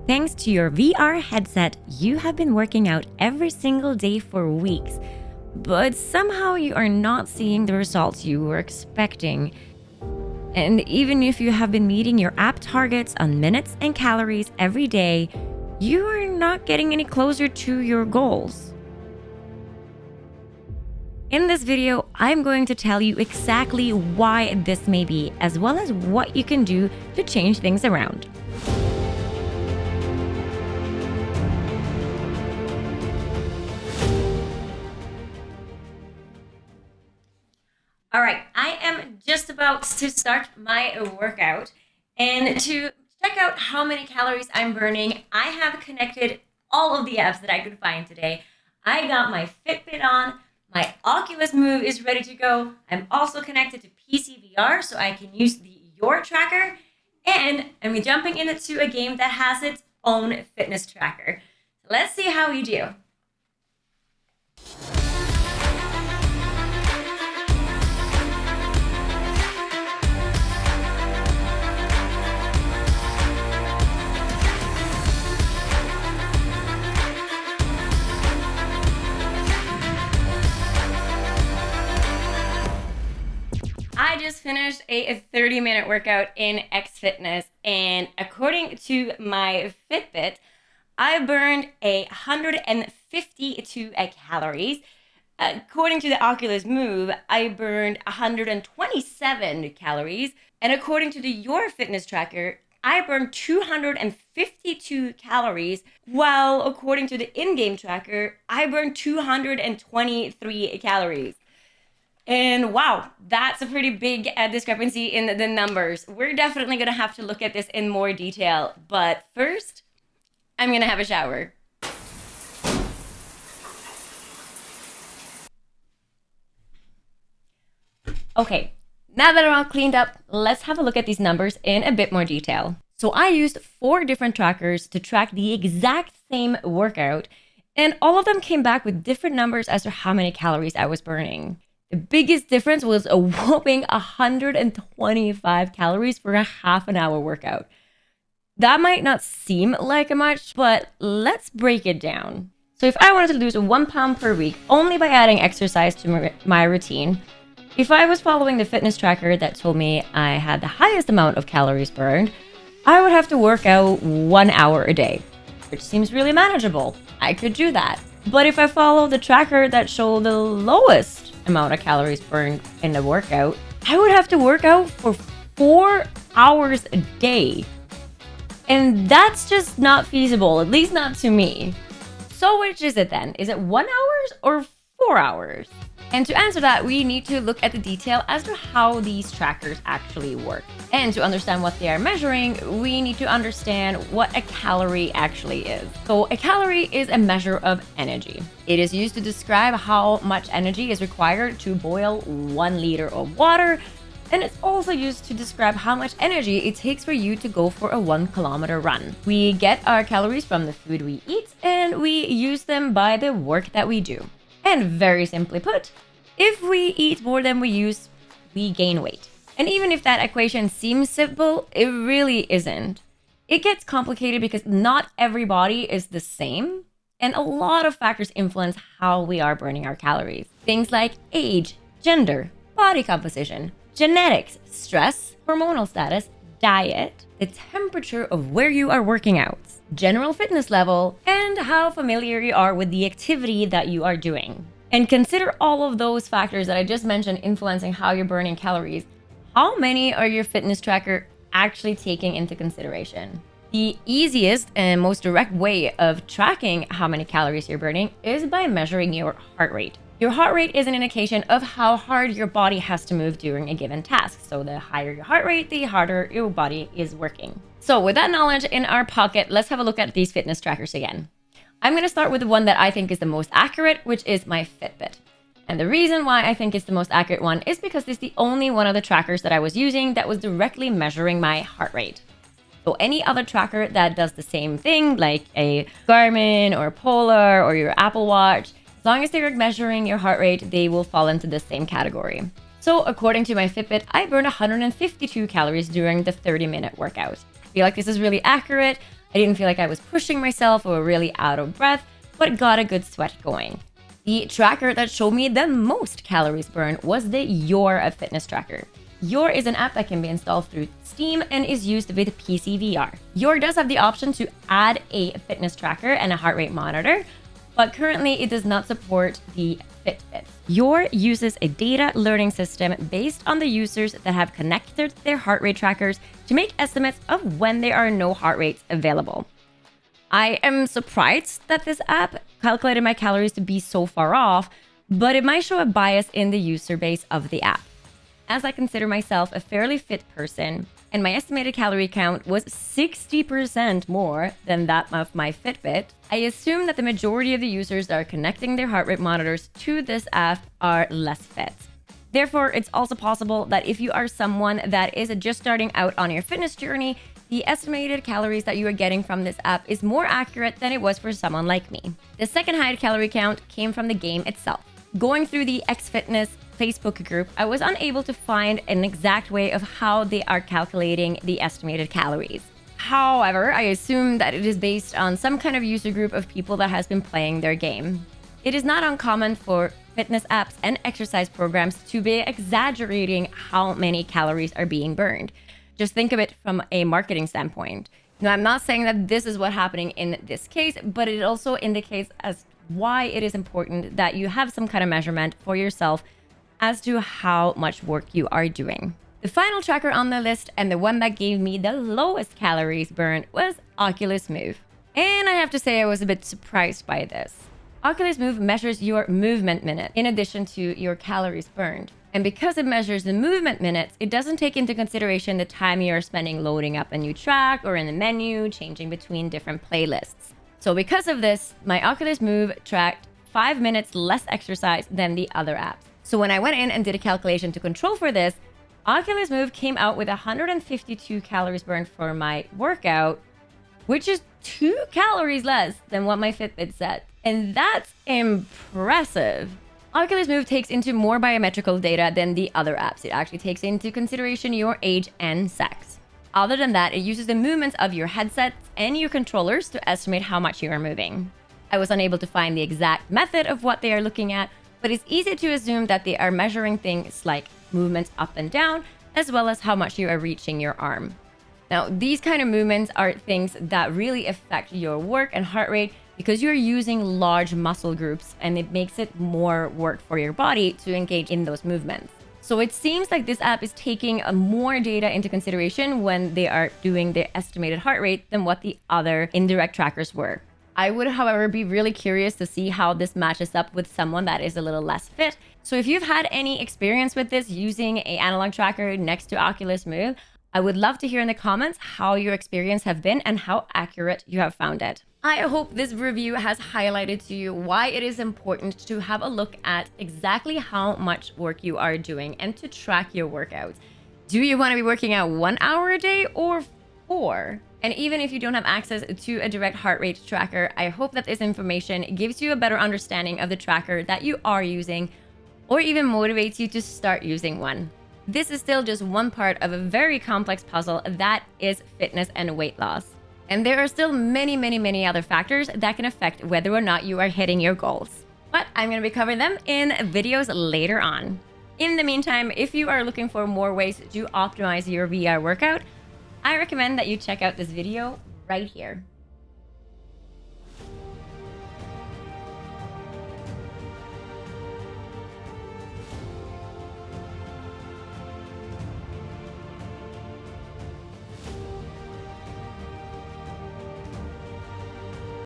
Thanks to your VR headset, you have been working out every single day for weeks, but somehow you are not seeing the results you were expecting. And even if you have been meeting your app targets on minutes and calories every day, you are not getting any closer to your goals. In this video, I'm going to tell you exactly why this may be, as well as what you can do to change things around. All right, I am just about to start my workout, and to check out how many calories I'm burning, I have connected all of the apps that I could find today. I got my Fitbit on, my Oculus Move is ready to go. I'm also connected to PCVR so I can use the Your Tracker, and I'm jumping into a game that has its own fitness tracker. Let's see how we do. I just finished a 30-minute workout in Xfitness, and according to my Fitbit, I burned 152 calories. According to the Oculus Move, I burned 127 calories. And according to the Your Fitness Tracker, I burned 252 calories, while according to the in-game tracker, I burned 223 calories. And wow, that's a pretty big discrepancy in the numbers. We're definitely going to have to look at this in more detail. But first, I'm going to have a shower. Okay, now that I'm all cleaned up, let's have a look at these numbers in a bit more detail. So I used 4 different trackers to track the exact same workout, and all of them came back with different numbers as to how many calories I was burning. The biggest difference was a whopping 125 calories for a half an hour workout. That might not seem like much, but let's break it down. So if I wanted to lose 1 pound per week only by adding exercise to my routine, if I was following the fitness tracker that told me I had the highest amount of calories burned, I would have to work out 1 hour a day, which seems really manageable. I could do that. But if I follow the tracker that showed the lowest amount of calories burned in the workout, I would have to work out for 4 hours a day. And that's just not feasible, at least not to me. So which is it then? Is it 1 hour or 4 hours? And to answer that, we need to look at the detail as to how these trackers actually work. And to understand what they are measuring, we need to understand what a calorie actually is. So a calorie is a measure of energy. It is used to describe how much energy is required to boil 1 liter of water. And it's also used to describe how much energy it takes for you to go for a 1-kilometer run. We get our calories from the food we eat, and we use them by the work that we do. And very simply put, if we eat more than we use, we gain weight. And even if that equation seems simple, it really isn't. It gets complicated because not every body is the same, and a lot of factors influence how we are burning our calories. Things like age, gender, body composition, genetics, stress, hormonal status, diet, the temperature of where you are working out, general fitness level, and how familiar you are with the activity that you are doing. And consider all of those factors that I just mentioned influencing how you're burning calories. How many are your fitness tracker actually taking into consideration? The easiest and most direct way of tracking how many calories you're burning is by measuring your heart rate. Your heart rate is an indication of how hard your body has to move during a given task. So the higher your heart rate, the harder your body is working. So with that knowledge in our pocket, let's have a look at these fitness trackers again. I'm going to start with the one that I think is the most accurate, which is my Fitbit. And the reason why I think it's the most accurate one is because it's the only one of the trackers that I was using that was directly measuring my heart rate. So any other tracker that does the same thing, like a Garmin or Polar or your Apple Watch, as long as they're measuring your heart rate, they will fall into the same category. So according to my Fitbit, I burned 152 calories during the 30-minute workout. I feel like this is really accurate. I didn't feel like I was pushing myself or really out of breath, but got a good sweat going. The tracker that showed me the most calories burned was the Your Fitness Tracker. Your is an app that can be installed through Steam and is used with PCVR. Your does have the option to add a fitness tracker and a heart rate monitor, but currently it does not support the Fitbit. Your uses a data learning system based on the users that have connected their heart rate trackers to make estimates of when there are no heart rates available. I am surprised that this app calculated my calories to be so far off, but it might show a bias in the user base of the app. As I consider myself a fairly fit person, and my estimated calorie count was 60% more than that of my Fitbit, I assume that the majority of the users that are connecting their heart rate monitors to this app are less fit. Therefore, it's also possible that if you are someone that is just starting out on your fitness journey, the estimated calories that you are getting from this app is more accurate than it was for someone like me. The second high calorie count came from the game itself. Going through the XFitness Facebook group, I was unable to find an exact way of how they are calculating the estimated calories. However, I assume that it is based on some kind of user group of people that has been playing their game. It is not uncommon for fitness apps and exercise programs to be exaggerating how many calories are being burned. Just think of it from a marketing standpoint. Now, I'm not saying that this is what's happening in this case, but it also indicates as why it is important that you have some kind of measurement for yourself as to how much work you are doing. The final tracker on the list, and the one that gave me the lowest calories burned, was Oculus Move. And I have to say I was a bit surprised by this. Oculus Move measures your movement minute in addition to your calories burned. And because it measures the movement minutes, it doesn't take into consideration the time you are spending loading up a new track or in the menu, changing between different playlists. So because of this, my Oculus Move tracked 5 minutes less exercise than the other apps. So when I went in and did a calculation to control for this, Oculus Move came out with 152 calories burned for my workout, which is 2 calories less than what my Fitbit said. And that's impressive. Oculus Move takes into more biometrical data than the other apps. It actually takes into consideration your age and sex. Other than that, it uses the movements of your headsets and your controllers to estimate how much you are moving. I was unable to find the exact method of what they are looking at, but it's easy to assume that they are measuring things like movements up and down, as well as how much you are reaching your arm. Now, these kind of movements are things that really affect your work and heart rate because you're using large muscle groups, and it makes it more work for your body to engage in those movements. So it seems like this app is taking more data into consideration when they are doing the estimated heart rate than what the other indirect trackers were. I would, however, be really curious to see how this matches up with someone that is a little less fit. So if you've had any experience with this using an analog tracker next to Oculus Move, I would love to hear in the comments how your experience have been and how accurate you have found it. I hope this review has highlighted to you why it is important to have a look at exactly how much work you are doing and to track your workouts. Do you want to be working out 1 hour a day or 4? And even if you don't have access to a direct heart rate tracker, I hope that this information gives you a better understanding of the tracker that you are using, or even motivates you to start using one. This is still just one part of a very complex puzzle that is fitness and weight loss. And there are still many other factors that can affect whether or not you are hitting your goals. But I'm going to be covering them in videos later on. In the meantime, if you are looking for more ways to optimize your VR workout, I recommend that you check out this video right here.